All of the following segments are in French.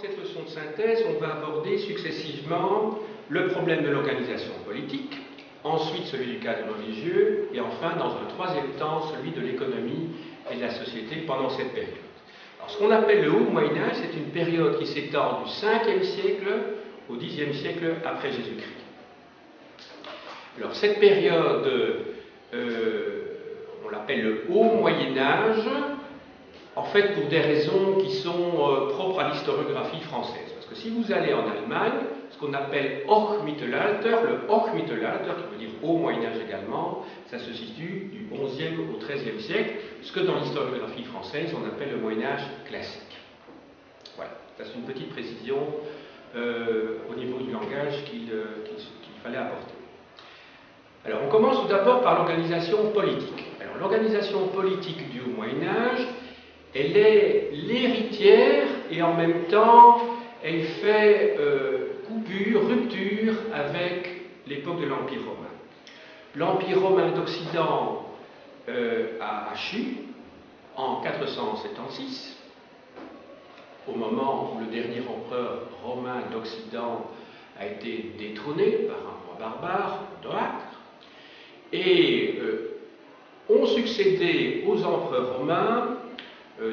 cette leçon de synthèse, on va aborder successivement le problème de l'organisation politique, ensuite celui du cadre religieux, et enfin, dans un troisième temps, celui de l'économie et de la société pendant cette période. Alors, ce qu'on appelle le Haut Moyen-Âge, c'est une période qui s'étend du 5e siècle au 10e siècle après Jésus-Christ. Alors, cette période, on l'appelle le Haut Moyen-Âge, en fait, pour des raisons qui sont propres à l'historiographie française. Parce que si vous allez en Allemagne, ce qu'on appelle Hochmittelalter, le Hochmittelalter, qui veut dire Haut Moyen-Âge également, ça se situe du 11e au 13e siècle, ce que dans l'historiographie française, on appelle le Moyen-Âge classique. Voilà, ça c'est une petite précision au niveau du langage qu'il fallait apporter. Alors, on commence tout d'abord par l'organisation politique. Alors, l'organisation politique du Haut Moyen-Âge, elle est l'héritière et en même temps, elle fait rupture avec l'époque de l'Empire romain. L'Empire romain d'Occident a chu en 476, au moment où le dernier empereur romain d'Occident a été détrôné par un roi barbare, Odoacre, et ont succédé aux empereurs romains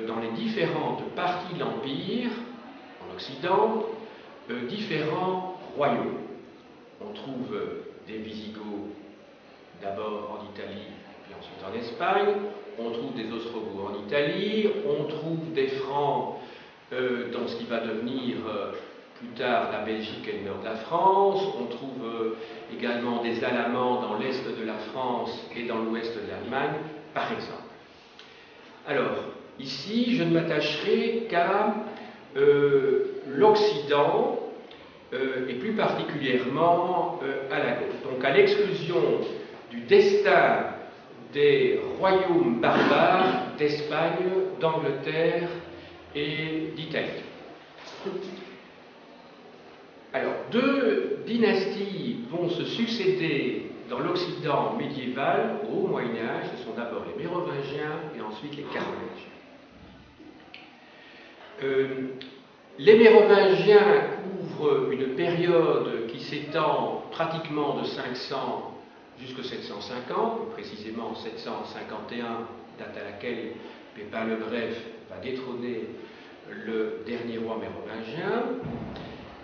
dans les différentes parties de l'Empire, en Occident, différents royaumes. On trouve des Visigoths d'abord en Italie, puis ensuite en Espagne, on trouve des Ostrogoths en Italie, on trouve des Francs dans ce qui va devenir plus tard la Belgique et le nord de la France, on trouve également des Alamans dans l'est de la France et dans l'ouest de l'Allemagne, par exemple. Alors, ici, je ne m'attacherai qu'à l'Occident, et plus particulièrement à la Gaule. Donc à l'exclusion du destin des royaumes barbares d'Espagne, d'Angleterre et d'Italie. Alors, deux dynasties vont se succéder dans l'Occident médiéval au Haut Moyen-Âge. Ce sont d'abord les Mérovingiens et ensuite les Carolingiens. Les Mérovingiens couvrent une période qui s'étend pratiquement de 500 jusqu'à 750, précisément 751, date à laquelle Pépin le Bref va détrôner le dernier roi mérovingien.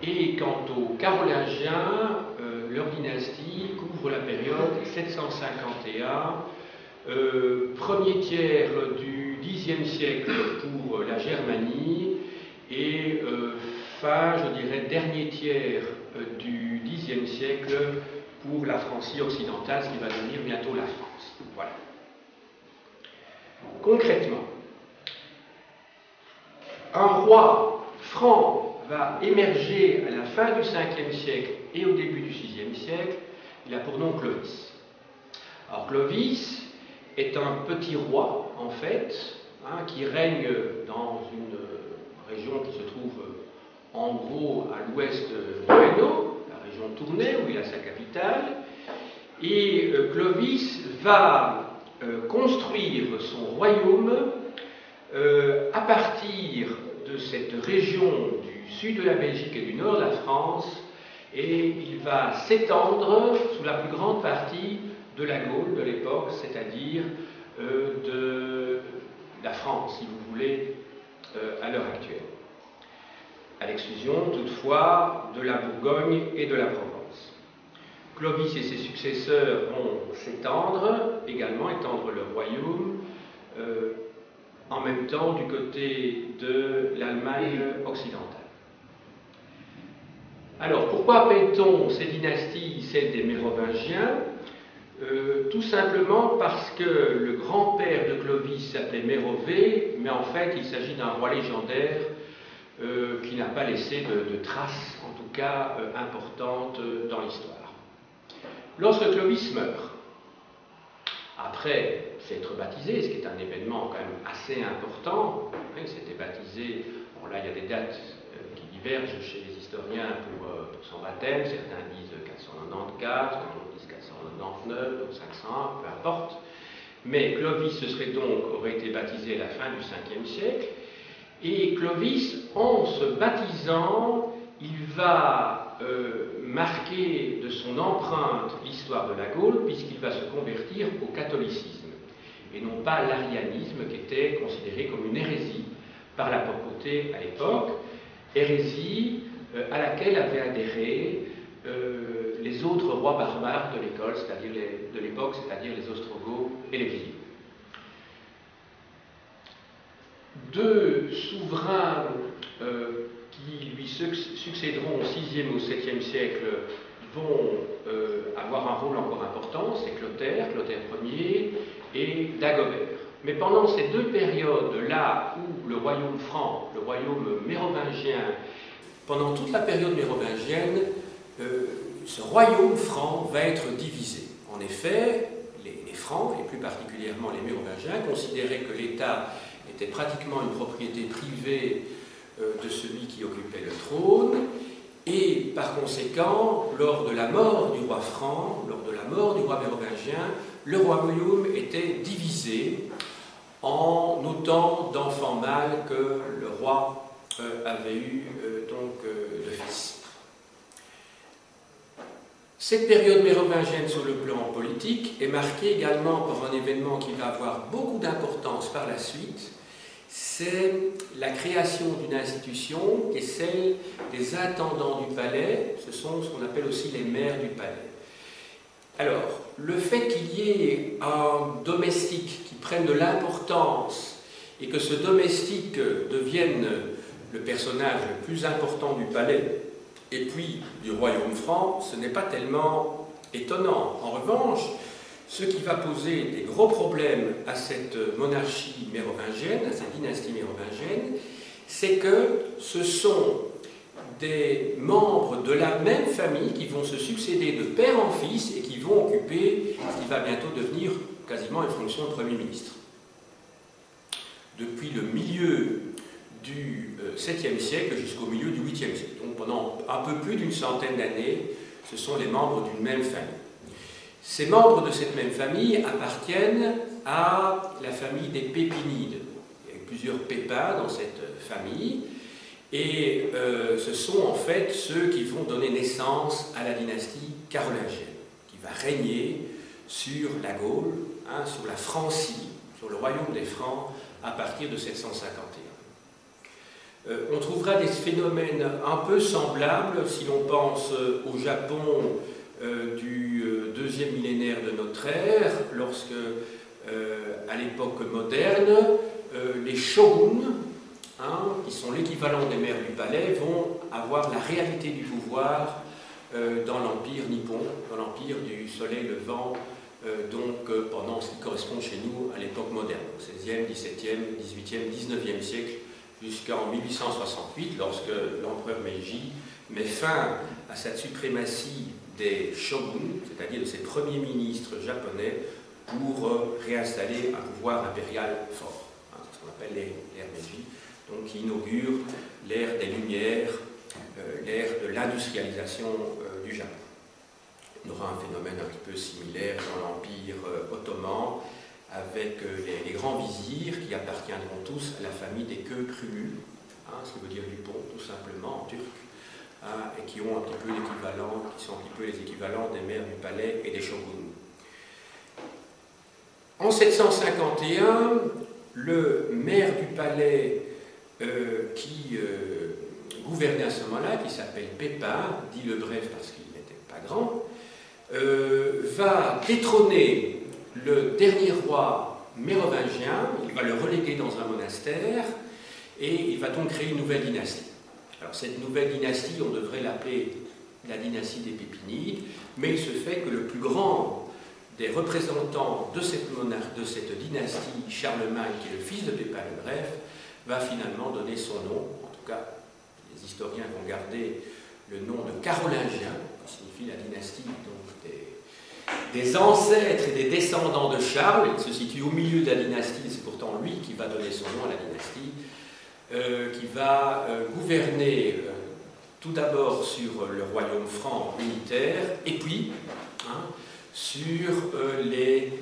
Et quant aux Carolingiens, leur dynastie couvre la période 751, premier tiers du Xe siècle pour la Germanie et fin, je dirais, dernier tiers du Xe siècle pour la Francie occidentale, ce qui va devenir bientôt la France. Voilà. Concrètement, un roi franc va émerger à la fin du 5e siècle et au début du 6e siècle. Il a pour nom Clovis. Alors Clovis est un petit roi, en fait, qui règne dans une région qui se trouve en gros à l'ouest du Hainaut, la région de Tournai, où il a sa capitale. Et Clovis va construire son royaume à partir de cette région du sud de la Belgique et du nord de la France, et il va s'étendre sous la plus grande partie de la Gaule de l'époque, c'est-à-dire de la France, si vous voulez, à l'heure actuelle. À l'exclusion, toutefois, de la Bourgogne et de la Provence. Clovis et ses successeurs vont s'étendre, également étendre leur royaume, en même temps du côté de l'Allemagne occidentale. Alors, pourquoi appelle-t-on ces dynasties celles des Mérovingiens? Tout simplement parce que le grand-père de Clovis s'appelait Mérové, mais en fait il s'agit d'un roi légendaire qui n'a pas laissé de traces, en tout cas importantes dans l'histoire. Lorsque Clovis meurt, après s'être baptisé, ce qui est un événement quand même assez important, il s'était baptisé, bon là il y a des dates qui divergent chez les historiens pour son baptême, certains disent 494, d'autres disent 499, d'autres 501, peu importe, mais Clovis aurait été baptisé à la fin du 5e siècle, Et Clovis, en se baptisant, il va marquer de son empreinte l'histoire de la Gaule, puisqu'il va se convertir au catholicisme, et non pas à l'arianisme, qui était considéré comme une hérésie par la papauté à l'époque, hérésie à laquelle avaient adhéré les autres rois barbares de l'école, c'est-à-dire de l'époque, c'est-à-dire les Ostrogoths et les Visigoths. Deux souverains qui lui succéderont au VIe et au VIIe siècle vont avoir un rôle encore important, c'est Clotaire Ier et Dagobert. Mais pendant ces deux périodes-là où le royaume franc, le royaume mérovingien, pendant toute la période mérovingienne, ce royaume franc va être divisé. En effet, les Francs, et plus particulièrement les Mérovingiens, considéraient que l'État était pratiquement une propriété privée de celui qui occupait le trône, et par conséquent, lors de la mort du roi franc, lors de la mort du roi mérovingien, le royaume était divisé en autant d'enfants mâles que le roi avait eu de fils. Cette période mérovingienne sur le plan politique est marquée également par un événement qui va avoir beaucoup d'importance par la suite, c'est la création d'une institution qui est celle des intendants du palais, ce sont ce qu'on appelle aussi les maires du palais. Alors, le fait qu'il y ait un domestique qui prenne de l'importance et que ce domestique devienne le personnage le plus important du palais et puis du royaume franc, ce n'est pas tellement étonnant. En revanche, ce qui va poser des gros problèmes à cette monarchie mérovingienne, à cette dynastie mérovingienne, c'est que ce sont des membres de la même famille qui vont se succéder de père en fils et qui vont occuper ce qui va bientôt devenir quasiment une fonction de Premier ministre. Depuis le milieu du 7e siècle jusqu'au milieu du 8e siècle. Donc pendant un peu plus d'une centaine d'années, ce sont les membres d'une même famille. Ces membres de cette même famille appartiennent à la famille des Pépinides. Il y a plusieurs Pépins dans cette famille, et ce sont en fait ceux qui vont donner naissance à la dynastie carolingienne, qui va régner sur la Gaule, sur la Francie, sur le royaume des Francs, à partir de 751. On trouvera des phénomènes un peu semblables si l'on pense au Japon du deuxième millénaire de notre ère, lorsque, à l'époque moderne, les shoguns, qui sont l'équivalent des maires du palais, vont avoir la réalité du pouvoir dans l'empire nippon, dans l'empire du soleil levant, pendant ce qui correspond chez nous à l'époque moderne, au XVIe, XVIIe, XVIIIe, XIXe siècle, jusqu'en 1868, lorsque l'empereur Meiji met fin à cette suprématie des shoguns, c'est-à-dire de ses premiers ministres japonais, pour réinstaller un pouvoir impérial fort. C'est ce qu'on appelle l'ère Meiji, donc qui inaugure l'ère des Lumières, l'ère de l'industrialisation du Japon. On aura un phénomène un petit peu similaire dans l'Empire ottoman, avec les grands vizirs qui appartiendront tous à la famille des Kökrülü, ce qui veut dire du pont, tout simplement, en turc, et qui ont un petit peu l'équivalent, qui sont un petit peu les équivalents des maires du palais et des shoguns. En 751, le maire du palais qui gouvernait à ce moment-là, qui s'appelle Pépin, dit le bref parce qu'il n'était pas grand, va détrôner le dernier roi mérovingien, il va le reléguer dans un monastère et il va donc créer une nouvelle dynastie. Alors cette nouvelle dynastie, on devrait l'appeler la dynastie des Pépinides, mais il se fait que le plus grand des représentants de cette dynastie, Charlemagne, qui est le fils de Pépin le Bref, va finalement donner son nom, en tout cas les historiens vont garder le nom de Carolingien, qui signifie la dynastie donc, des ancêtres et des descendants de Charles. Il se situe au milieu de la dynastie, c'est pourtant lui qui va donner son nom à la dynastie, qui va gouverner tout d'abord sur le royaume franc unitaire, et puis sur les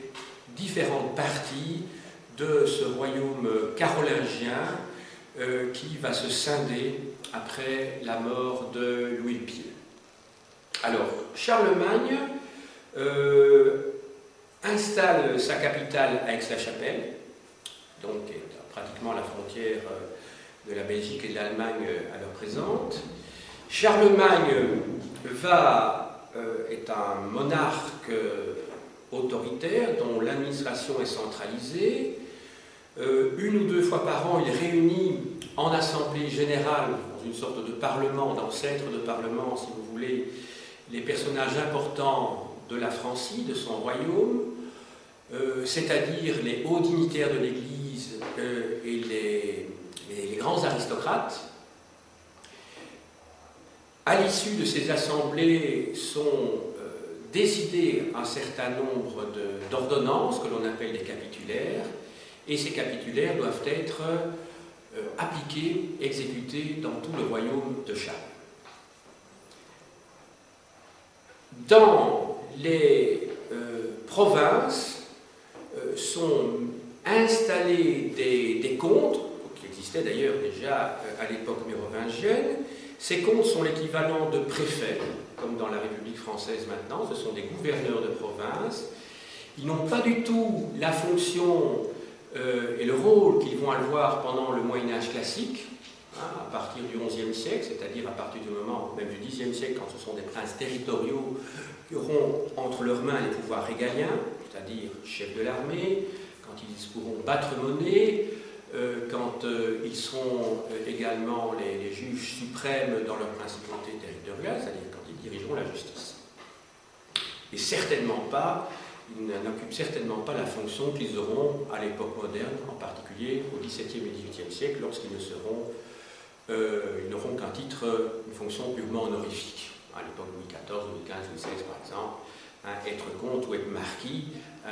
différentes parties de ce royaume carolingien qui va se scinder après la mort de Louis le Pieux. Alors, Charlemagne installe sa capitale à Aix-la-Chapelle, donc qui est pratiquement à la frontière de la Belgique et de l'Allemagne à l'heure présente. Charlemagne est un monarque autoritaire dont l'administration est centralisée. Une ou deux fois par an, il réunit en assemblée générale, dans une sorte de parlement, d'ancêtre de parlement, si vous voulez, les personnages importants de la Francie, de son royaume, c'est-à-dire les hauts dignitaires de l'Église et les grands aristocrates. À l'issue de ces assemblées sont décidées un certain nombre d'ordonnances que l'on appelle des capitulaires, et ces capitulaires doivent être appliqués, exécutés dans tout le royaume de Charles. Dans les provinces sont installés des comtes, qui existaient d'ailleurs déjà à l'époque mérovingienne. Ces comtes sont l'équivalent de préfets, comme dans la République française maintenant, ce sont des gouverneurs de province. Ils n'ont pas du tout la fonction et le rôle qu'ils vont avoir pendant le Moyen-Âge classique, à partir du XIe siècle, c'est-à-dire à partir du moment même du Xe siècle, quand ce sont des princes territoriaux qui auront entre leurs mains les pouvoirs régaliens, c'est-à-dire chefs de l'armée, quand ils pourront battre monnaie, quand ils seront également les juges suprêmes dans leur principauté territoriale, c'est-à-dire quand ils dirigeront la justice. Et certainement pas, ils n'occupent certainement pas la fonction qu'ils auront à l'époque moderne, en particulier au XVIIe et XVIIIe siècle, lorsqu'ils ils n'auront qu'un titre, une fonction purement honorifique. À l'époque Louis XIV, Louis XV, Louis XVI par exemple, être comte ou être marquis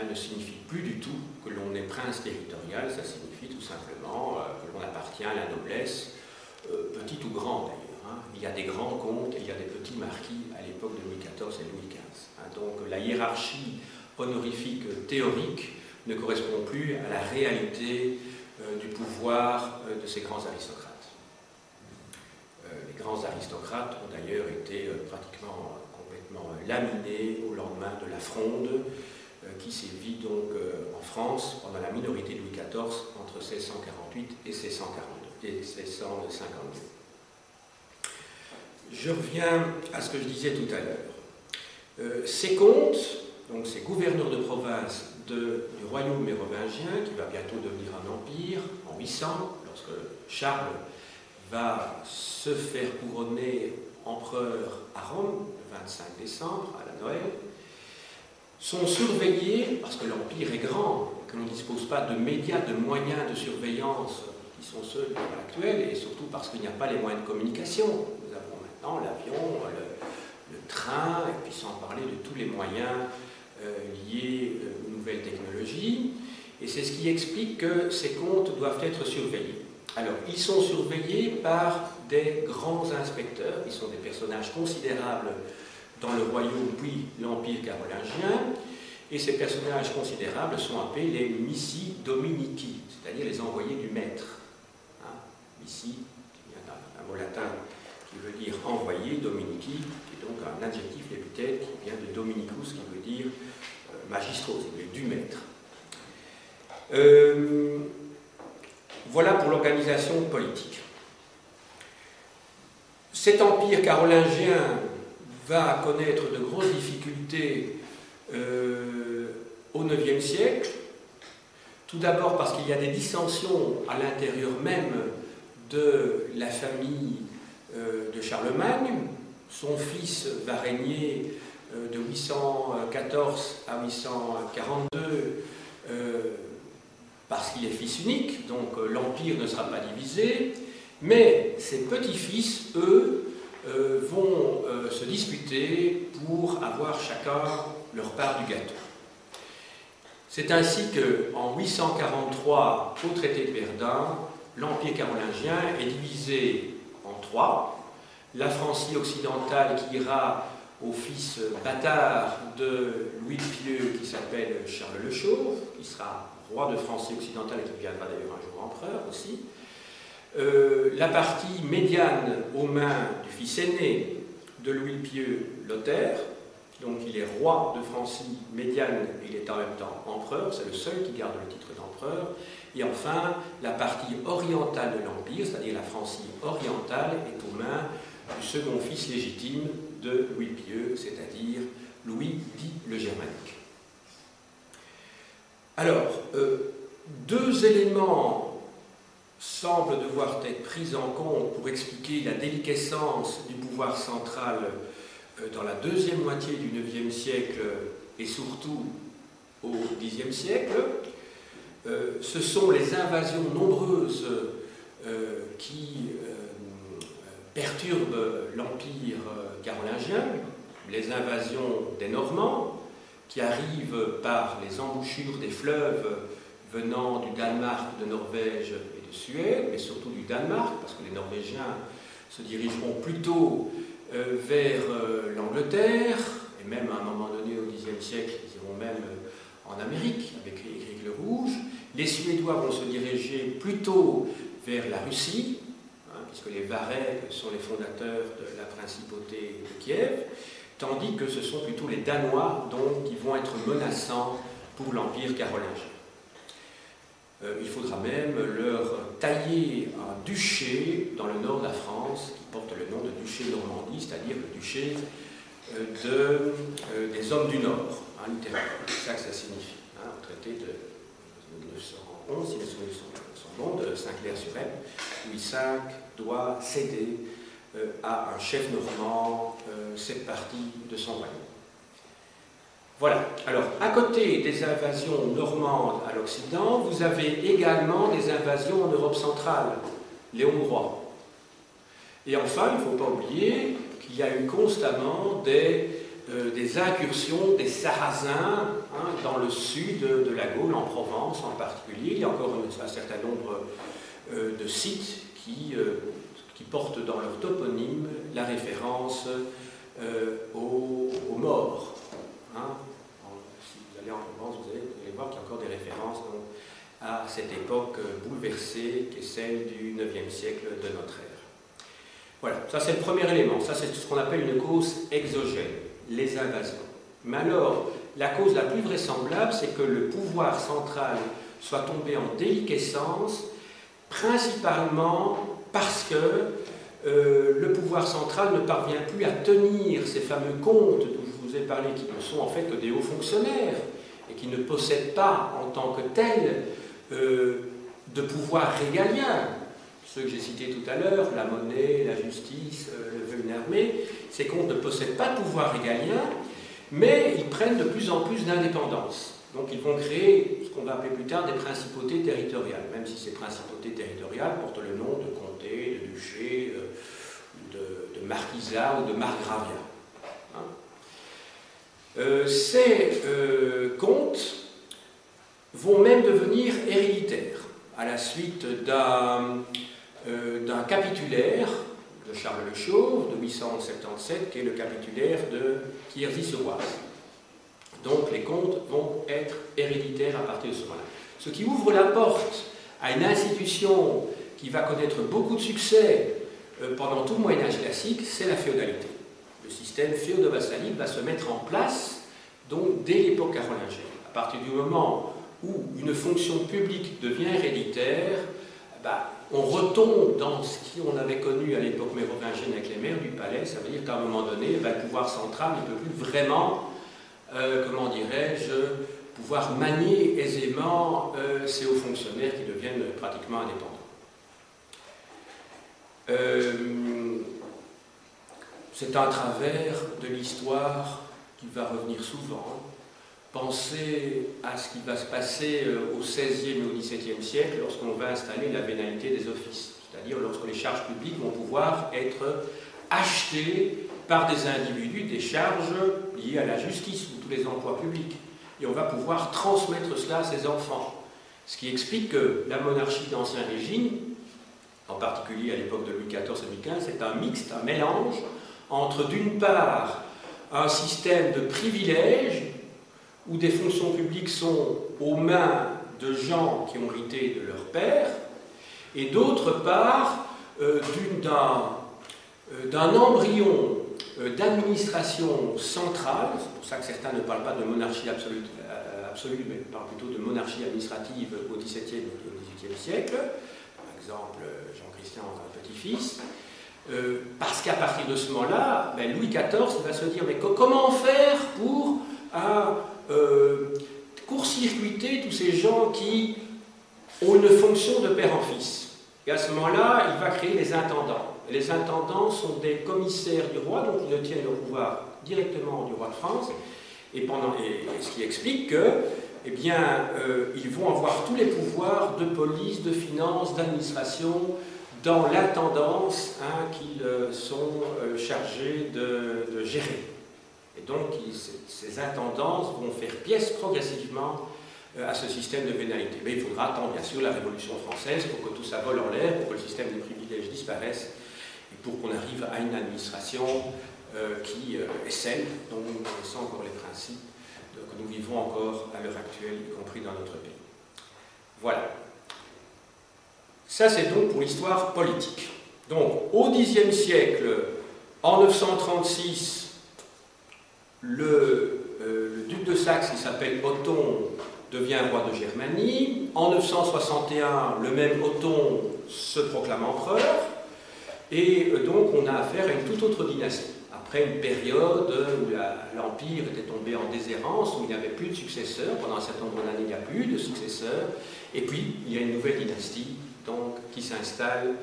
ne signifie plus du tout que l'on est prince territorial, ça signifie tout simplement que l'on appartient à la noblesse, petite ou grande d'ailleurs. Il y a des grands comtes et il y a des petits marquis à l'époque de Louis XIV et Louis XV. Donc la hiérarchie honorifique théorique ne correspond plus à la réalité du pouvoir de ces grands aristocrates. Les grands aristocrates ont d'ailleurs été pratiquement complètement laminés au lendemain de la Fronde, qui sévit donc en France pendant la minorité de Louis XIV entre 1648 et 1652. Je reviens à ce que je disais tout à l'heure. Ces comtes, donc ces gouverneurs de province du royaume mérovingien, qui va bientôt devenir un empire en 800, lorsque Charles va se faire couronner empereur à Rome le 25 décembre, à la Noël, sont surveillés, parce que l'empire est grand, que l'on ne dispose pas de médias, de moyens de surveillance qui sont ceux de l'heure actuelle, et surtout parce qu'il n'y a pas les moyens de communication. Nous avons maintenant l'avion, le train, et puis sans parler de tous les moyens liés aux nouvelles technologies. Et c'est ce qui explique que ces comtes doivent être surveillés. Alors, ils sont surveillés par des grands inspecteurs, qui sont des personnages considérables dans le royaume puis l'empire carolingien, et ces personnages considérables sont appelés les missi dominici, c'est-à-dire les envoyés du maître. Missi, il y a un mot latin qui veut dire envoyé, dominici, qui est donc un adjectif l'épithète qui vient de dominicus, qui veut dire magistros, c'est du maître. Voilà pour l'organisation politique. Cet empire carolingien va connaître de grosses difficultés au IXe siècle. Tout d'abord parce qu'il y a des dissensions à l'intérieur même de la famille de Charlemagne. Son fils va régner de 814 à 842 parce qu'il est fils unique, donc l'empire ne sera pas divisé, mais ses petits-fils, eux, vont se disputer pour avoir chacun leur part du gâteau. C'est ainsi qu'en 843, au traité de Verdun, l'Empire carolingien est divisé en trois. La Francie occidentale qui ira au fils bâtard de Louis le Pieux, qui s'appelle Charles le Chauve, qui sera roi de Francie occidentale et qui deviendra d'ailleurs un jour empereur aussi. la partie médiane aux mains du fils aîné de Louis le Pieux, Lothaire. Donc il est roi de Francie médiane et il est en même temps empereur, c'est le seul qui garde le titre d'empereur. Et enfin, la partie orientale de l'Empire, c'est-à-dire la Francie orientale, est aux mains du second fils légitime de Louis le Pieux, c'est-à-dire Louis dit le Germanique. Alors, deux éléments semblent devoir être pris en compte pour expliquer la déliquescence du pouvoir central dans la deuxième moitié du IXe siècle et surtout au Xe siècle. Ce sont les invasions nombreuses qui perturbent l'empire carolingien, les invasions des Normands qui arrivent par les embouchures des fleuves venant du Danemark, de Norvège et de Suède, mais surtout du Danemark, parce que les Norvégiens se dirigeront plutôt vers l'Angleterre, et même à un moment donné au Xe siècle, ils iront même en Amérique avec Éric le Rouge. Les Suédois vont se diriger plutôt vers la Russie, puisque les Varais sont les fondateurs de la principauté de Kiev, tandis que ce sont plutôt les Danois donc, qui vont être menaçants pour l'Empire carolingien. Il faudra même leur tailler un duché dans le nord de la France, qui porte le nom de duché de Normandie, c'est-à-dire le duché des hommes du Nord, littéralement. C'est ça que ça signifie, au traité de 1911, si les souvenirs sont bons, de Saint-Clair-sur-Aisne, Louis V doit céder à un chef normand cette partie de son royaume. Voilà. Alors, à côté des invasions normandes à l'Occident, vous avez également des invasions en Europe centrale, les Hongrois. Et enfin, il ne faut pas oublier qu'il y a eu constamment des incursions des Sarrasins dans le sud de la Gaule, en Provence en particulier. Il y a encore un certain nombre de sites qui portent dans leur toponyme la référence aux morts. Si vous allez en Provence, vous allez voir qu'il y a encore des références donc, à cette époque bouleversée qui est celle du IXe siècle de notre ère. Voilà, ça c'est le premier élément, ça c'est ce qu'on appelle une cause exogène, les invasions. Mais alors, la cause la plus vraisemblable, c'est que le pouvoir central soit tombé en déliquescence, principalement parce que le pouvoir central ne parvient plus à tenir ces fameux comtes dont je vous ai parlé, qui ne sont en fait que des hauts fonctionnaires et qui ne possèdent pas en tant que tels de pouvoir régalien. Ceux que j'ai cités tout à l'heure, la monnaie, la justice, une armée, ces comtes ne possèdent pas de pouvoir régalien, mais ils prennent de plus en plus d'indépendance. Donc ils vont créer ce qu'on va appeler plus tard des principautés territoriales, même si ces principautés territoriales portent le nom de comté, de duché, de marquisat ou de margravia. Ces comtes vont même devenir héréditaires à la suite d'un capitulaire de Charles le Chauve de 877, qui est le capitulaire de Quierzy-sur-Oise. Donc les comtes vont être héréditaires à partir de ce moment-là. Ce qui ouvre la porte à une institution qui va connaître beaucoup de succès pendant tout le Moyen-Âge classique, c'est la féodalité. Le système féodo-vassalique va se mettre en place donc dès l'époque carolingienne. À partir du moment où une fonction publique devient héréditaire, on retombe dans ce qu'on avait connu à l'époque mérovingienne avec les maires du palais. Ça veut dire qu'à un moment donné, le pouvoir central ne peut plus vraiment, comment dirais-je, pouvoir manier aisément ces hauts fonctionnaires qui deviennent pratiquement indépendants. C'est un travers de l'histoire qui va revenir souvent. Pensez à ce qui va se passer au XVIe et au XVIIe siècle lorsqu'on va installer la vénalité des offices, c'est-à-dire lorsque les charges publiques vont pouvoir être achetées par des individus, des charges liées à la justice ou tous les emplois publics. Et on va pouvoir transmettre cela à ses enfants. Ce qui explique que la monarchie d'Ancien Régime, en particulier à l'époque de Louis XIV et Louis XV, c'est un mixte, un mélange entre d'une part un système de privilèges où des fonctions publiques sont aux mains de gens qui ont hérité de leur père, et d'autre part d'un embryon d'administration centrale. C'est pour ça que certains ne parlent pas de monarchie absolue, mais parlent plutôt de monarchie administrative au XVIIe et au XVIIIe siècle, par exemple Jean-Christian, un petit-fils, parce qu'à partir de ce moment-là, Louis XIV va se dire mais comment faire pour court-circuiter tous ces gens qui ont une fonction de père en fils. Et à ce moment-là, il va créer les intendants. Et les intendants sont des commissaires du roi, donc ils obtiennent le pouvoir directement du roi de France, et ce qui explique que, eh bien, ils vont avoir tous les pouvoirs de police, de finance, d'administration, dans l'intendance qu'ils sont chargés de gérer. Et donc, ces intendances vont faire pièce progressivement à ce système de vénalité. Mais il faudra attendre, bien sûr, la Révolution française pour que tout ça vole en l'air, pour que le système des privilèges disparaisse, et pour qu'on arrive à une administration qui est celle dont nous connaissons encore les principes, que nous vivons encore à l'heure actuelle, y compris dans notre pays. Voilà. Ça, c'est donc pour l'histoire politique. Donc, au Xe siècle, en 936, le duc de Saxe, qui s'appelle Othon, devient roi de Germanie. En 961, le même Othon se proclame empereur. Et donc, on a affaire à une toute autre dynastie. Après une période où l'Empire était tombé en déshérence, où il n'y avait plus de successeurs, pendant un certain nombre d'années, il n'y a plus de successeurs. Et puis, il y a une nouvelle dynastie donc, qui s'installe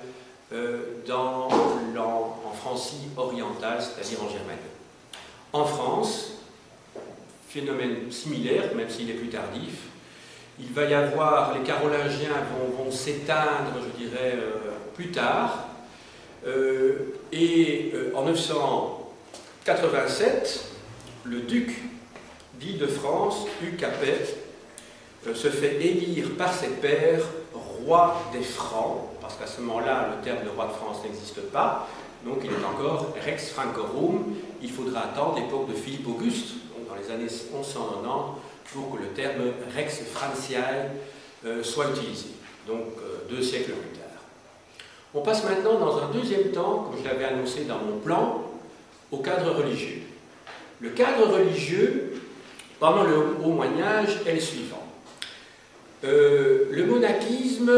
en Francie orientale, c'est-à-dire en Germanie. En France, phénomène similaire, même s'il est plus tardif, il va y avoir, les Carolingiens vont s'éteindre, je dirais, plus tard, en 987, le duc d'Île-de-France, Hugh Capet, se fait élire par ses pairs roi des Francs, parce qu'à ce moment-là, le terme de roi de France n'existe pas, donc il est encore Rex Francorum. Il faudra attendre l'époque de Philippe Auguste, donc dans les années 1190, pour que le terme Rex Franciae soit utilisé, donc 2 siècles plus tard. On passe maintenant dans un deuxième temps, comme je l'avais annoncé dans mon plan, au cadre religieux. Le cadre religieux, pendant le Haut Moyen-Âge, est le suivant. Le monachisme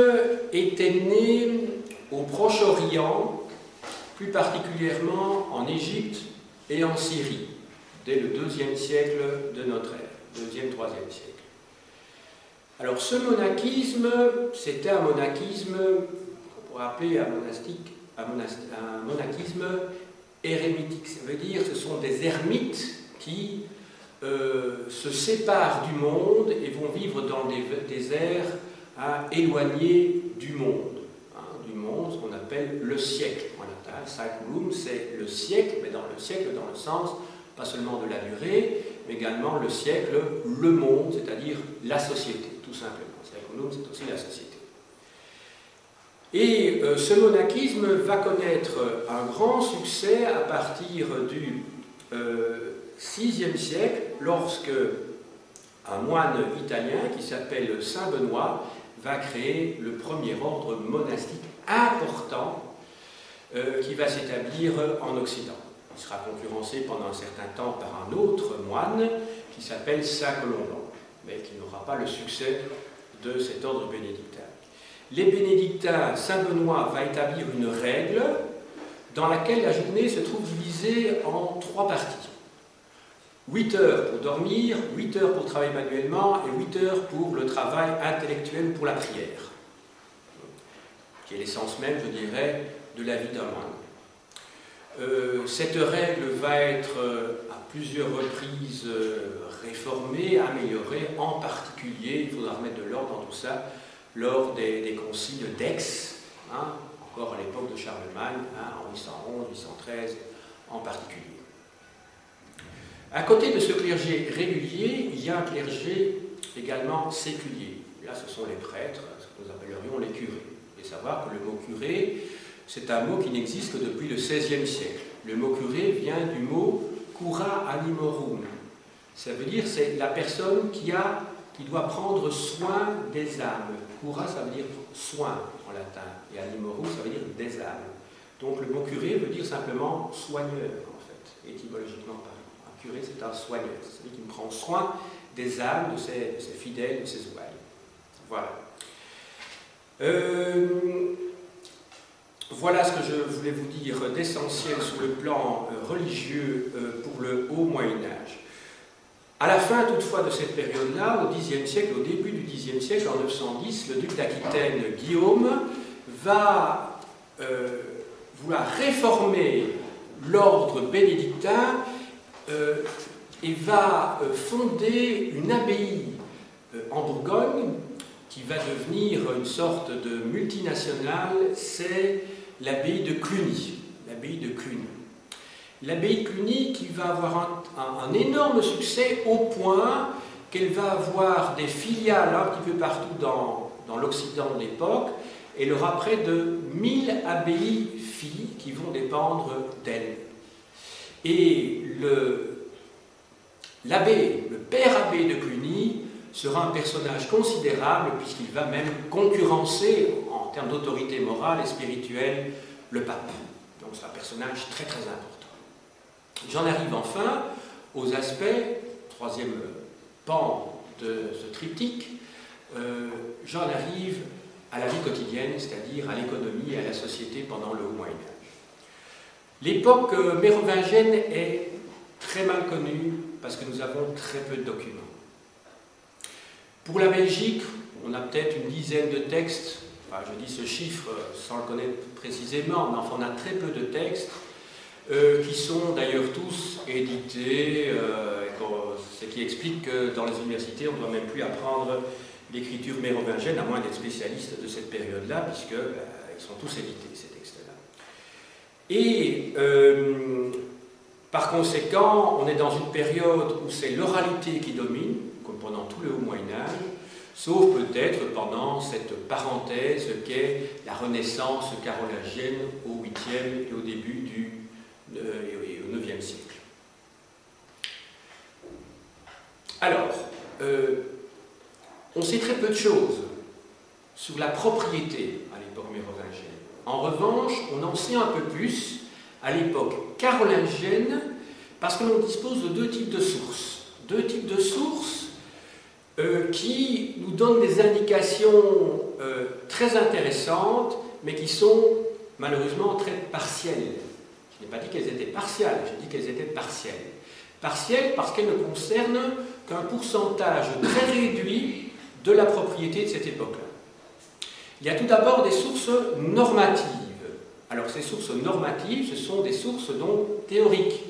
était né au Proche-Orient, plus particulièrement en Égypte et en Syrie, dès le IIe siècle de notre ère, 2e, 3e siècle. Alors ce monachisme, c'était un monachisme qu'on pourrait appeler un monachisme érémitique. Ça veut dire que ce sont des ermites qui se séparent du monde et vont vivre dans des déserts éloignés du monde. Du monde, ce qu'on appelle le siècle en latin. Saeculum, c'est le siècle, mais dans le siècle dans le sens, pas seulement de la durée, mais également le siècle, le monde, c'est-à-dire la société, tout simplement. Saeculum, c'est aussi la société. Et ce monachisme va connaître un grand succès à partir du VIe siècle, lorsque un moine italien qui s'appelle Saint Benoît va créer le premier ordre monastique important qui va s'établir en Occident. Il sera concurrencé pendant un certain temps par un autre moine qui s'appelle Saint Colomban, mais qui n'aura pas le succès de cet ordre bénédictin. Les bénédictins, Saint Benoît va établir une règle dans laquelle la journée se trouve divisée en 3 parties. 8 heures pour dormir, 8 heures pour travailler manuellement et 8 heures pour le travail intellectuel, pour la prière, qui est l'essence même, je dirais, de la vie d'un moine. Cette règle va être à plusieurs reprises réformée, améliorée, en particulier, il faudra remettre de l'ordre dans tout ça, lors des conciles d'Aix, encore à l'époque de Charlemagne, en 811, 813 en particulier. À côté de ce clergé régulier, il y a un clergé également séculier. Là, ce sont les prêtres, ce que nous appellerions les curés. Et savoir que le mot curé, c'est un mot qui n'existe que depuis le XVIe siècle. Le mot curé vient du mot cura animorum. Ça veut dire c'est la personne qui doit prendre soin des âmes. Cura, ça veut dire soin en latin, et animorus, ça veut dire des âmes. Donc le mot curé veut dire simplement soigneur, en fait, étymologiquement parlant. Un curé, c'est un soigneur, c'est celui qui prend soin des âmes, de ses fidèles, de ses ouailles. Voilà. Voilà ce que je voulais vous dire d'essentiel sur le plan religieux pour le Haut Moyen-Âge. À la fin, toutefois, de cette période-là, au Xe siècle, au début du Xe siècle, en 910, le duc d'Aquitaine, Guillaume, va vouloir réformer l'ordre bénédictin et va fonder une abbaye en Bourgogne qui va devenir une sorte de multinationale, c'est l'abbaye de Cluny. L'abbaye de Cluny. L'abbaye de Cluny qui va avoir un énorme succès au point qu'elle va avoir des filiales un petit peu partout dans l'Occident de l'époque. Elle aura près de 1000 abbayes-filles qui vont dépendre d'elle. Et l'abbé, le père abbé de Cluny, sera un personnage considérable puisqu'il va même concurrencer en termes d'autorité morale et spirituelle le pape. Donc c'est un personnage très très important. J'en arrive enfin aux aspects, troisième pan de ce triptyque, j'en arrive à la vie quotidienne, c'est-à-dire à l'économie et à la société pendant le Haut Moyen-Âge. L'époque mérovingienne est très mal connue parce que nous avons très peu de documents. Pour la Belgique, on a peut-être une dizaine de textes, enfin, je dis ce chiffre sans le connaître précisément, mais enfin on a très peu de textes qui sont d'ailleurs tous édités, ce qui explique que dans les universités on ne doit même plus apprendre l'écriture mérovingienne, à moins d'être spécialiste de cette période-là, puisqu'ils sont tous édités, ces textes-là. Et par conséquent, on est dans une période où c'est l'oralité qui domine, comme pendant tout le Haut Moyen-Âge, sauf peut-être pendant cette parenthèse qu'est la Renaissance carolingienne au 8e et au début au 9e siècle. Alors, on sait très peu de choses sur la propriété à l'époque mérovingienne. En revanche, on en sait un peu plus à l'époque carolingienne parce que l'on dispose de deux types de sources. Deux types de sources qui nous donnent des indications très intéressantes, mais qui sont malheureusement très partielles. Je n'ai pas dit qu'elles étaient partiales, j'ai dit qu'elles étaient partielles. Partielles parce qu'elles ne concernent qu'un pourcentage très réduit de la propriété de cette époque-là. Il y a tout d'abord des sources normatives. Alors ces sources normatives, ce sont des sources donc théoriques,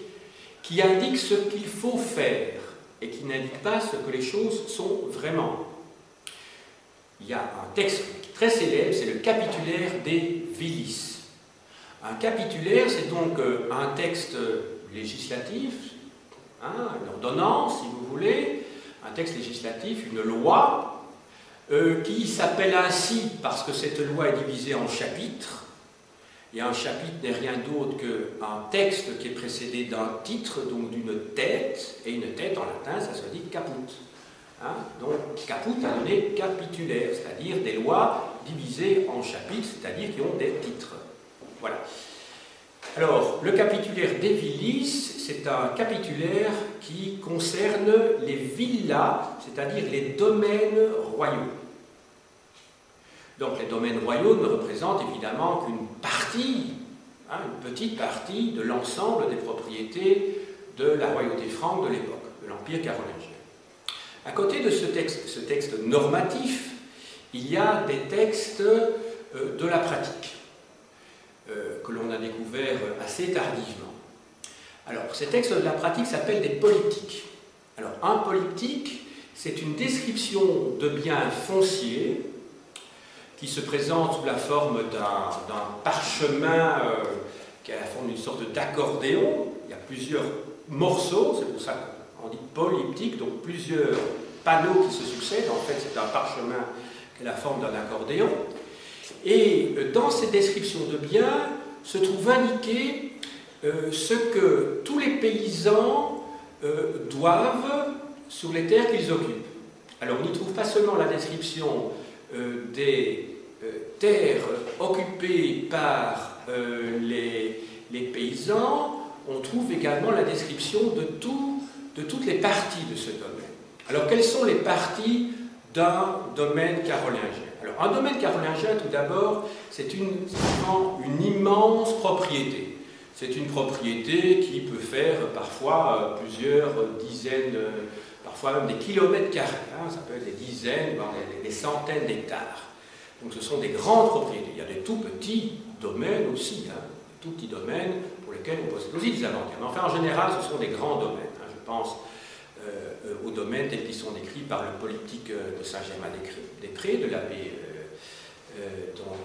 qui indiquent ce qu'il faut faire et qui n'indiquent pas ce que les choses sont vraiment. Il y a un texte très célèbre, c'est le Capitulaire des Villis. Un capitulaire, c'est donc un texte législatif, une ordonnance, si vous voulez, un texte législatif, une loi, qui s'appelle ainsi parce que cette loi est divisée en chapitres, et un chapitre n'est rien d'autre qu'un texte qui est précédé d'un titre, donc d'une tête, et une tête en latin, ça se dit caput. Donc caput a donné capitulaire, c'est-à-dire des lois divisées en chapitres, c'est-à-dire qui ont des titres. Voilà. Alors, le capitulaire des Villis, c'est un capitulaire qui concerne les villas, c'est-à-dire les domaines royaux. Donc, les domaines royaux ne représentent évidemment qu'une partie, une petite partie de l'ensemble des propriétés de la royauté franque de l'époque, de l'Empire carolingien. À côté de ce texte normatif, il y a des textes de la pratique. Que l'on a découvert assez tardivement. Alors, ces textes de la pratique s'appellent des polyptyques. Alors, un polyptyque, c'est une description de biens fonciers qui se présente sous la forme d'un parchemin qui a la forme d'une sorte d'accordéon. Il y a plusieurs morceaux, c'est pour ça qu'on dit polyptyque, donc plusieurs panneaux qui se succèdent. En fait, c'est un parchemin qui a la forme d'un accordéon. Et dans ces descriptions de biens se trouve indiqué ce que tous les paysans doivent sur les terres qu'ils occupent. Alors on n'y trouve pas seulement la description des terres occupées par les paysans, on trouve également la description de toutes les parties de ce domaine. Alors, quelles sont les parties d'un domaine carolingien? Alors, un domaine carolingien, tout d'abord, c'est une immense propriété. C'est une propriété qui peut faire parfois plusieurs dizaines, parfois même des kilomètres carrés. Hein, ça peut être des dizaines, voire des centaines d'hectares. Donc, ce sont des grandes propriétés. Il y a des tout petits domaines aussi, hein, des tout petits domaines pour lesquels on possède aussi des inventaires. Mais enfin, en général, ce sont des grands domaines. Hein, je pense aux domaines tels qu'ils sont décrits par le politique de Saint-Germain-des-Prés, de l'abbé, comment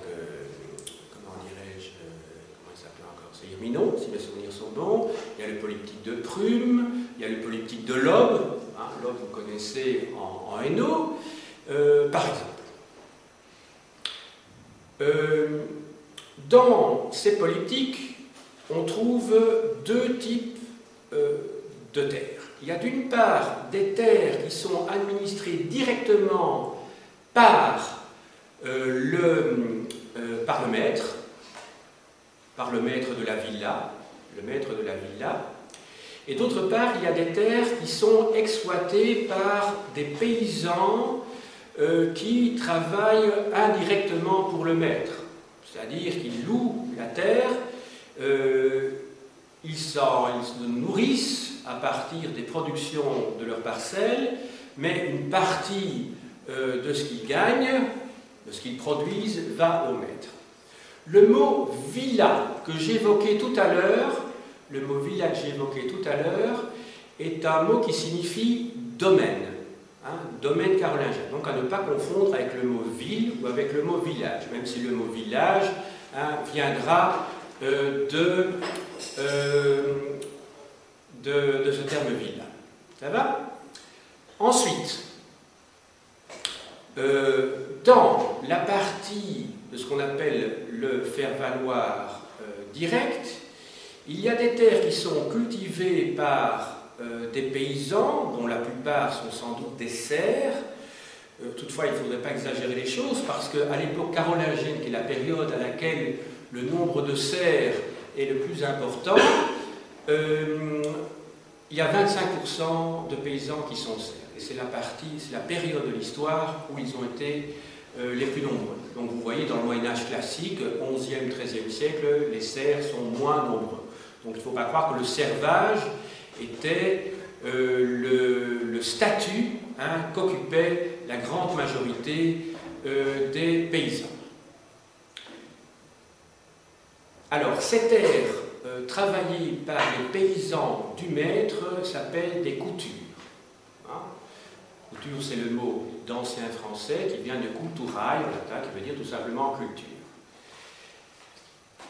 dirais-je, comment il s'appelle encore, c'est Irminon, si mes souvenirs sont bons. Il y a le politique de Prüm, il y a le politique de l'Aube, hein, l'Aube vous connaissez en Hainaut, par exemple. Dans ces politiques, on trouve deux types de terres. Il y a d'une part des terres qui sont administrées directement par le maître de la villa, et d'autre part, il y a des terres qui sont exploitées par des paysans qui travaillent indirectement pour le maître, c'est-à-dire qu'ils louent la terre, ils se nourrissent à partir des productions de leurs parcelles, mais une partie de ce qu'ils gagnent, de ce qu'ils produisent, va au maître. Le mot villa que j'évoquais tout à l'heure, est un mot qui signifie domaine, hein, domaine carolingien. Donc à ne pas confondre avec le mot ville ou avec le mot village, même si le mot village, hein, viendra de ce terme villa. Ça va? Ensuite, dans la partie de ce qu'on appelle le faire-valoir direct, il y a des terres qui sont cultivées par des paysans, dont la plupart sont sans doute des serfs. Toutefois, il ne faudrait pas exagérer les choses, parce qu'à l'époque carolingienne, qui est la période à laquelle le nombre de serfs est le plus important, il y a 25% de paysans qui sont serfs. Et c'est la période de l'histoire où ils ont été les plus nombreux. Donc vous voyez, dans le Moyen-Âge classique, 11e, 13e siècle, les serfs sont moins nombreux. Donc il ne faut pas croire que le servage était le statut, hein, qu'occupait la grande majorité des paysans. Alors, ces terres travaillées par les paysans du maître s'appellent des coutures. Hein? Couture, c'est le mot d'ancien français qui vient de culturae, en latin, qui veut dire tout simplement culture.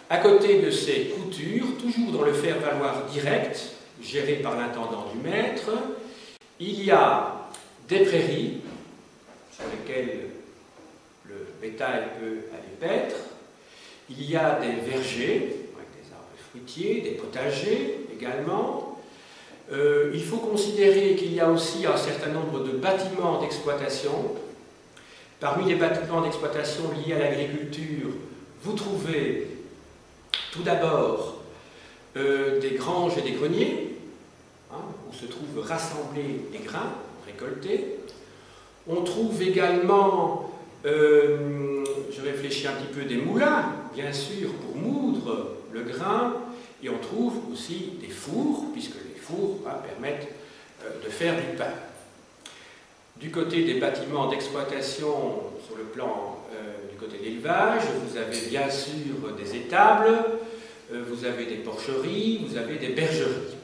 À côté de ces coutures, toujours dans le faire-valoir direct, géré par l'intendant du maître, il y a des prairies sur lesquelles le bétail peut aller paître, il y a des vergers avec des arbres fruitiers, des potagers également. Il faut considérer qu'il y a aussi un certain nombre de bâtiments d'exploitation. Parmi les bâtiments d'exploitation liés à l'agriculture, vous trouvez tout d'abord des granges et des greniers, hein, où se trouvent rassemblés les grains récoltés. On trouve également, je réfléchis un petit peu, des moulins, bien sûr, pour moudre le grain, et on trouve aussi des fours, puisque les fours, hein, permettent de faire du pain. Du côté des bâtiments d'exploitation, sur le plan du côté de l'élevage, vous avez bien sûr des étables, vous avez des porcheries, vous avez des bergeries.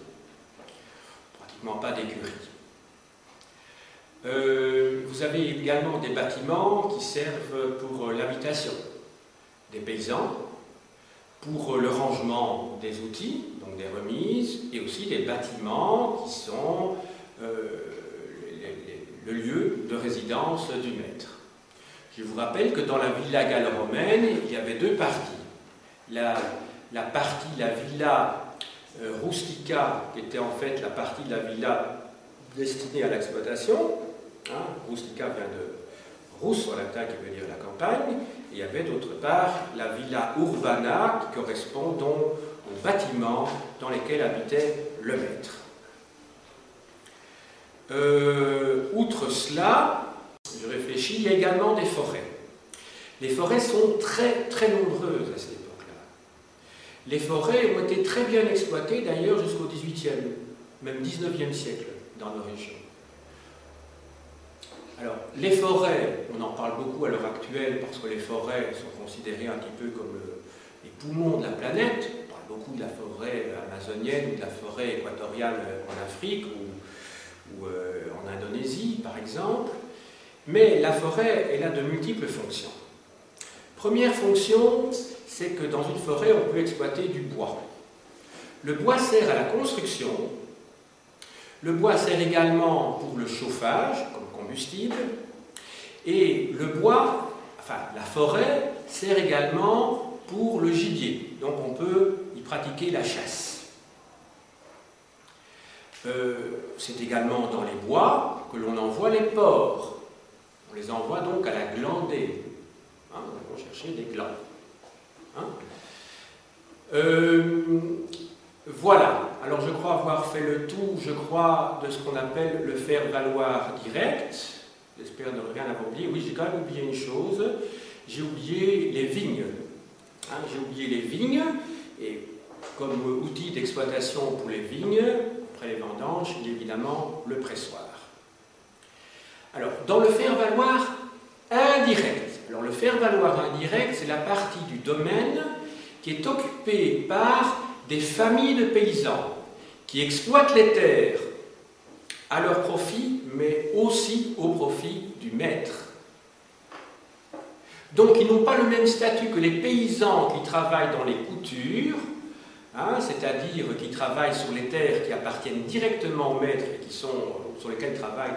Pratiquement pas d'écuries. Vous avez également des bâtiments qui servent pour l'habitation des paysans, pour le rangement des outils, donc des remises, et aussi des bâtiments qui sont le lieu de résidence du maître. Je vous rappelle que dans la villa gallo-romaine, il y avait deux parties. La villa rustica, qui était en fait la partie de la villa destinée à l'exploitation. Hein, rustica vient de rus en latin qui veut dire la campagne, et il y avait d'autre part la villa urbana qui correspond donc aux bâtiments dans lesquels habitait le maître. Outre cela, je réfléchis, il y a également des forêts. Les forêts sont très nombreuses à cette époque-là. Les forêts ont été très bien exploitées d'ailleurs jusqu'au XVIIIe, même XIXe siècle dans nos régions. Alors, les forêts, on en parle beaucoup à l'heure actuelle parce que les forêts sont considérées un petit peu comme les poumons de la planète. On parle beaucoup de la forêt amazonienne ou de la forêt équatoriale en Afrique ou en Indonésie, par exemple. Mais la forêt, elle a de multiples fonctions. Première fonction, c'est que dans une forêt, on peut exploiter du bois. Le bois sert à la construction. Le bois sert également pour le chauffage, comme combustible. Et le bois, enfin la forêt, sert également pour le gibier. Donc on peut y pratiquer la chasse. C'est également dans les bois que l'on envoie les porcs. On les envoie donc à la glandée. Hein, nous allons chercher des glands. Hein. Voilà. Alors je crois avoir fait le tour, je crois, de ce qu'on appelle le faire-valoir direct. J'espère ne rien avoir oublié. Oui, j'ai quand même oublié une chose. J'ai oublié les vignes. Hein, j'ai oublié les vignes. Et comme outil d'exploitation pour les vignes, après les vendanges, il y a évidemment le pressoir. Alors, dans le faire-valoir indirect, alors le faire-valoir indirect, c'est la partie du domaine qui est occupée par des familles de paysans qui exploitent les terres à leur profit, mais aussi au profit du maître. Donc, ils n'ont pas le même statut que les paysans qui travaillent dans les coutures, hein, c'est-à-dire qui travaillent sur les terres qui appartiennent directement au maître et qui sont, sur lesquelles travaillent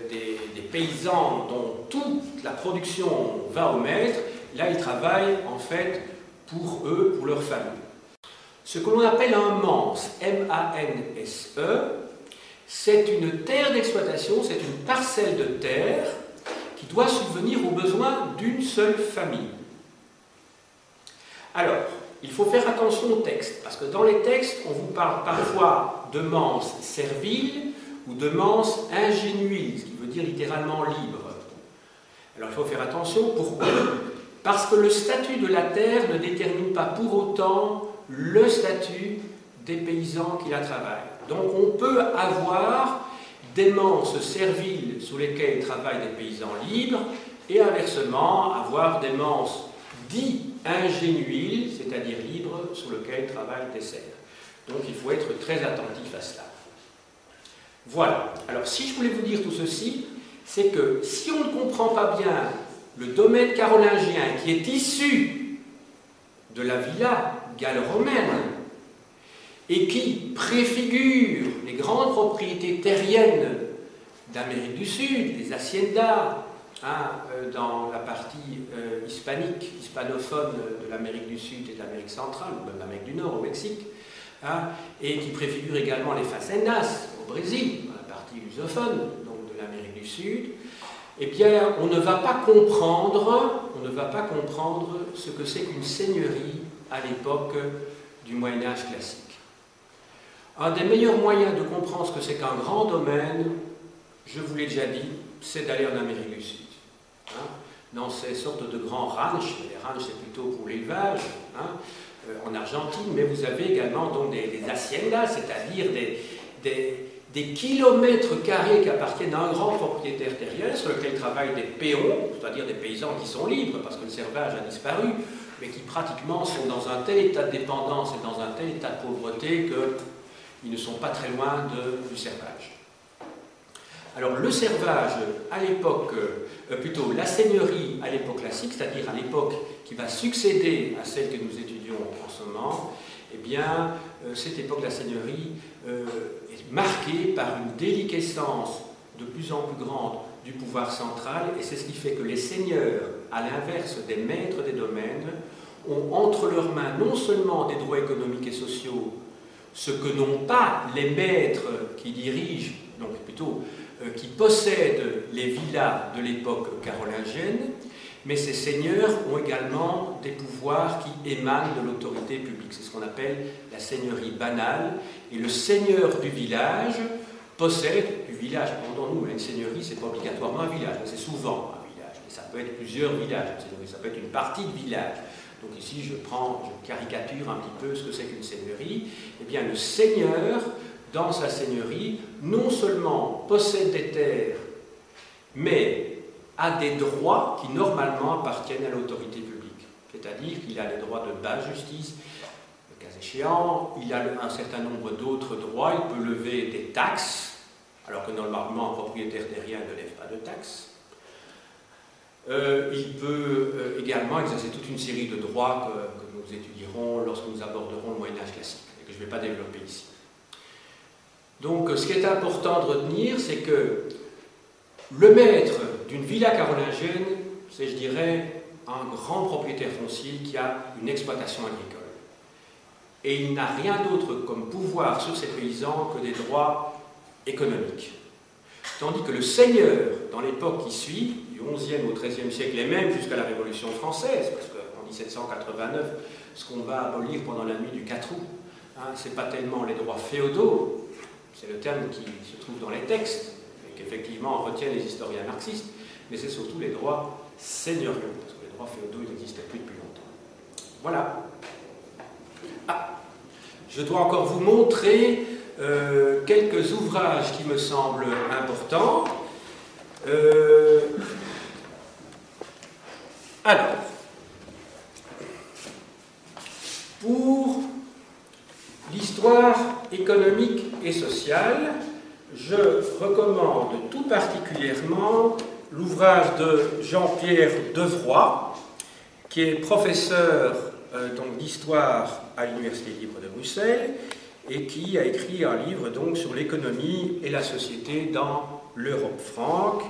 des paysans dont toute la production va au maître. Là, ils travaillent en fait pour eux, pour leur famille. Ce que l'on appelle un manse, M-A-N-S-E, c'est une terre d'exploitation, c'est une parcelle de terre qui doit subvenir aux besoins d'une seule famille. Alors, il faut faire attention au texte, parce que dans les textes, on vous parle parfois de manse servile ou de manse ingénuile, ce qui veut dire littéralement libre. Alors il faut faire attention, pourquoi? Parce que le statut de la terre ne détermine pas pour autant le statut des paysans qui la travaillent. Donc on peut avoir des manses serviles sous lesquelles travaillent des paysans libres, et inversement avoir des manses dits ingénuiles, c'est-à-dire libres, sur lesquelles travaillent des serfs. Donc il faut être très attentif à cela. Voilà. Alors si je voulais vous dire tout ceci, c'est que si on ne comprend pas bien le domaine carolingien qui est issu de la villa gallo-romaine et qui préfigure les grandes propriétés terriennes d'Amérique du Sud, des haciendas, hein, dans la partie hispanique, hispanophone de l'Amérique du Sud et de l'Amérique centrale, ou même l'Amérique du Nord, au Mexique, hein, et qui préfigure également les facendas au Brésil, dans la partie lusophone, donc de l'Amérique du Sud, eh bien, on ne va pas comprendre ce que c'est qu'une seigneurie à l'époque du Moyen-Âge classique. Un des meilleurs moyens de comprendre ce que c'est qu'un grand domaine, je vous l'ai déjà dit, c'est d'aller en Amérique du Sud. Hein, dans ces sortes de grands ranchs, les ranchs c'est plutôt pour l'élevage, hein, en Argentine, mais vous avez également donc des haciendas, c'est-à-dire des kilomètres carrés qui appartiennent à un grand propriétaire terrien sur lequel travaillent des péons, c'est-à-dire des paysans qui sont libres parce que le servage a disparu, mais qui pratiquement sont dans un tel état de dépendance et dans un tel état de pauvreté qu'ils ne sont pas très loin du servage. Alors le servage à l'époque, plutôt la seigneurie à l'époque classique, c'est-à-dire à l'époque qui va succéder à celle que nous étudions en ce moment, eh bien cette époque de la seigneurie est marquée par une déliquescence de plus en plus grande du pouvoir central, et c'est ce qui fait que les seigneurs, à l'inverse des maîtres des domaines, ont entre leurs mains non seulement des droits économiques et sociaux, ce que n'ont pas les maîtres qui dirigent, donc plutôt qui possèdent les villas de l'époque carolingienne, mais ces seigneurs ont également des pouvoirs qui émanent de l'autorité publique. C'est ce qu'on appelle la seigneurie banale. Et le seigneur du village possède du village. Entendons-nous, une seigneurie, ce n'est pas obligatoirement un village, c'est souvent un village. Mais ça peut être plusieurs villages, une seigneurie, ça peut être une partie de village. Donc ici, je caricature un petit peu ce que c'est qu'une seigneurie. Eh bien, le seigneur, dans sa seigneurie, non seulement possède des terres, mais a des droits qui normalement appartiennent à l'autorité publique. C'est-à-dire qu'il a les droits de basse justice, le cas échéant, il a un certain nombre d'autres droits, il peut lever des taxes, alors que normalement un propriétaire terrien ne lève pas de taxes. Il peut également exercer toute une série de droits que nous étudierons lorsque nous aborderons le Moyen-Âge classique, et que je ne vais pas développer ici. Donc ce qui est important de retenir, c'est que le maître d'une villa carolingienne, c'est, je dirais, un grand propriétaire foncier qui a une exploitation agricole. Et il n'a rien d'autre comme pouvoir sur ces paysans que des droits économiques. Tandis que le seigneur, dans l'époque qui suit, du XIe au XIIIe siècle, et même jusqu'à la Révolution française, parce qu'en 1789, ce qu'on va abolir pendant la nuit du 4 août, ce n'est pas tellement les droits féodaux, c'est le terme qui se trouve dans les textes, et qu'effectivement retiennent les historiens marxistes, mais c'est surtout les droits seigneuriaux, parce que les droits féodaux n'existaient plus depuis longtemps. Voilà. Ah, je dois encore vous montrer quelques ouvrages qui me semblent importants. Alors, pour l'histoire économique et sociale, je recommande tout particulièrement l'ouvrage de Jean-Pierre Devroy, qui est professeur d'histoire à l'Université libre de Bruxelles et qui a écrit un livre donc, sur l'économie et la société dans l'Europe franque.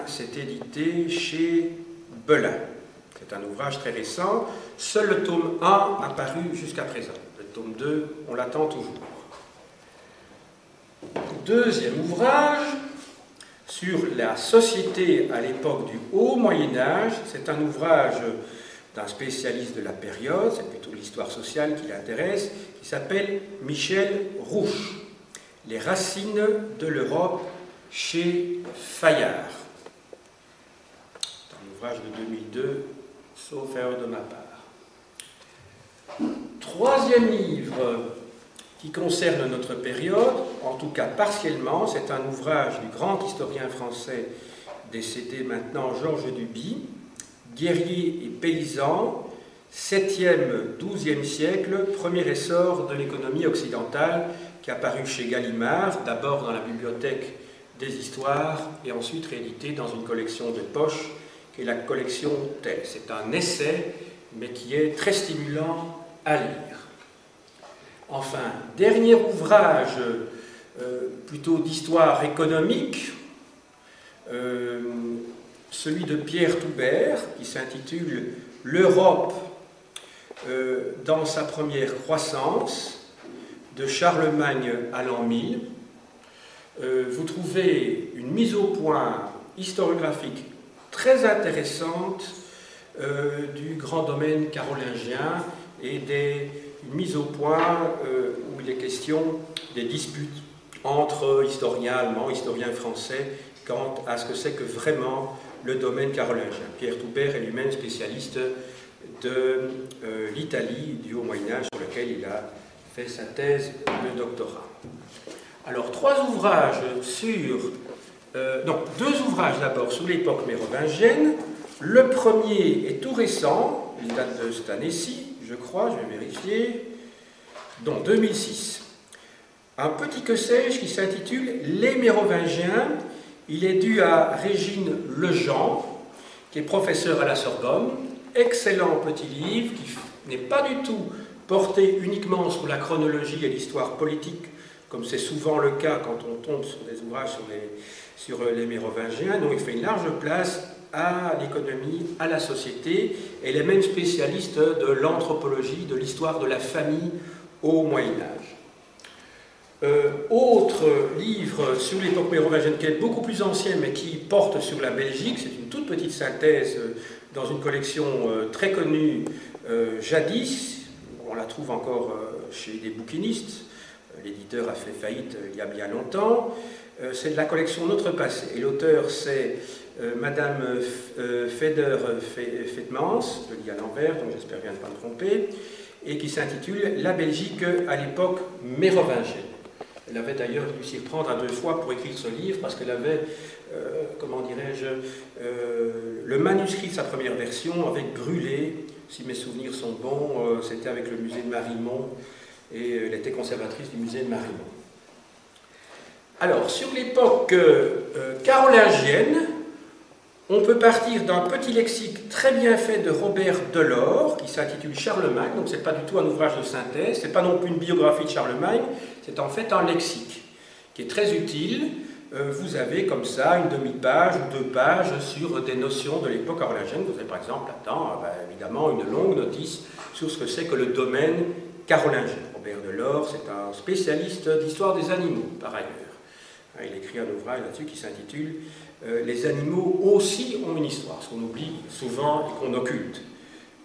C'est édité chez Belin. C'est un ouvrage très récent. Seul le tome 1 a paru jusqu'à présent. Le tome 2, on l'attend toujours. Deuxième ouvrage, sur la société à l'époque du Haut Moyen-Âge. C'est un ouvrage d'un spécialiste de la période, c'est plutôt l'histoire sociale qui l'intéresse, qui s'appelle Michel Rouche, Les racines de l'Europe chez Fayard. C'est un ouvrage de 2002, sauf erreur de ma part. Troisième livre qui concerne notre période, en tout cas partiellement, c'est un ouvrage du grand historien français décédé maintenant, Georges Duby, Guerriers et paysans, 7e, 12e siècle, premier essor de l'économie occidentale, qui a paru chez Gallimard, d'abord dans la bibliothèque des histoires, et ensuite réédité dans une collection de poche, qui est la collection Tell. C'est un essai, mais qui est très stimulant à lire. Enfin, dernier ouvrage, plutôt d'histoire économique, celui de Pierre Toubert, qui s'intitule « L'Europe dans sa première croissance » de Charlemagne à l'an 1000. Vous trouvez une mise au point historiographique très intéressante du grand domaine carolingien et une mise au point où il est question des disputes entre historiens allemands, historiens français, quant à ce que c'est que vraiment le domaine carolingien. Pierre Toubert est lui-même spécialiste de l'Italie du Haut Moyen-Âge, sur lequel il a fait sa thèse de doctorat. Alors, deux ouvrages d'abord sur l'époque mérovingienne. Le premier est tout récent, il date de cette année-ci, je crois, je vais vérifier, donc 2006. Un petit que sais-je qui s'intitule « Les Mérovingiens ». Il est dû à Régine Lejean, qui est professeure à la Sorbonne. Excellent petit livre qui n'est pas du tout porté uniquement sur la chronologie et l'histoire politique, comme c'est souvent le cas quand on tombe sur des ouvrages sur les Mérovingiens. Donc il fait une large place à l'économie, à la société, et il est même spécialiste de l'anthropologie, de l'histoire de la famille au Moyen-Âge. Autre livre sur l'époque mérovingienne qui est beaucoup plus ancien mais qui porte sur la Belgique, c'est une toute petite synthèse dans une collection très connue jadis, on la trouve encore chez des bouquinistes, l'éditeur a fait faillite il y a bien longtemps, c'est de la collection Notre Passé et l'auteur c'est Madame Feder-Vetmans, je le dis à l'envers donc j'espère bien ne pas me tromper, et qui s'intitule La Belgique à l'époque mérovingienne. Elle avait d'ailleurs dû s'y reprendre à 2 fois pour écrire ce livre parce qu'elle avait, comment dirais-je, le manuscrit de sa première version avait brûlé, si mes souvenirs sont bons, c'était avec le musée de Marimont et elle était conservatrice du musée de Marimont. Alors, sur l'époque carolingienne, on peut partir d'un petit lexique très bien fait de Robert Delors, qui s'intitule Charlemagne, donc ce n'est pas du tout un ouvrage de synthèse, ce n'est pas non plus une biographie de Charlemagne, c'est en fait un lexique, qui est très utile. Vous avez comme ça une demi-page ou 2 pages sur des notions de l'époque carolingienne. Vous avez par exemple là-dedans, évidemment, une longue notice sur ce que c'est que le domaine carolingien. Robert Delors, c'est un spécialiste d'histoire des animaux, par ailleurs. Il écrit un ouvrage là-dessus qui s'intitule « Les animaux aussi ont une histoire », ce qu'on oublie souvent et qu'on occulte.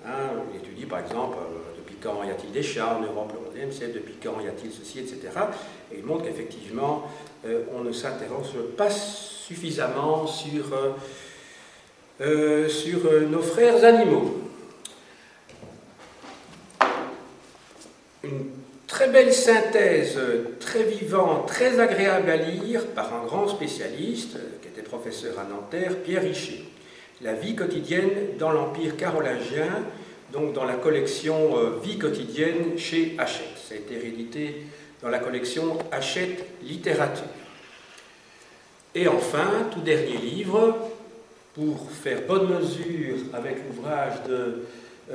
Il étudie par exemple depuis quand y a-t-il des chats en Europe le XIe siècle, depuis quand y a-t-il ceci, etc. Et il montre qu'effectivement on ne s'interroge pas suffisamment sur nos frères animaux. Une très belle synthèse, très vivante, très agréable à lire par un grand spécialiste qui était professeur à Nanterre, Pierre Richer. La vie quotidienne dans l'Empire carolingien, donc dans la collection Vie quotidienne chez Hachette. Ça a été réédité dans la collection Hachette Littérature. Et enfin, tout dernier livre, pour faire bonne mesure avec l'ouvrage de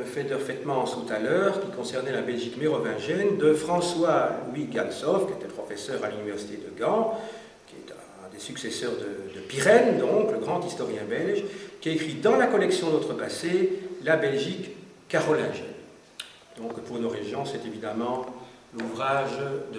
Feder-Vetmans tout à l'heure, qui concernait la Belgique mérovingienne, de François-Louis Ganshoff, qui était professeur à l'université de Gand, qui est un des successeurs de Pirenne, donc, le grand historien belge, qui a écrit dans la collection Notre Passé, la Belgique carolingienne. Donc pour nos régions, c'est évidemment l'ouvrage de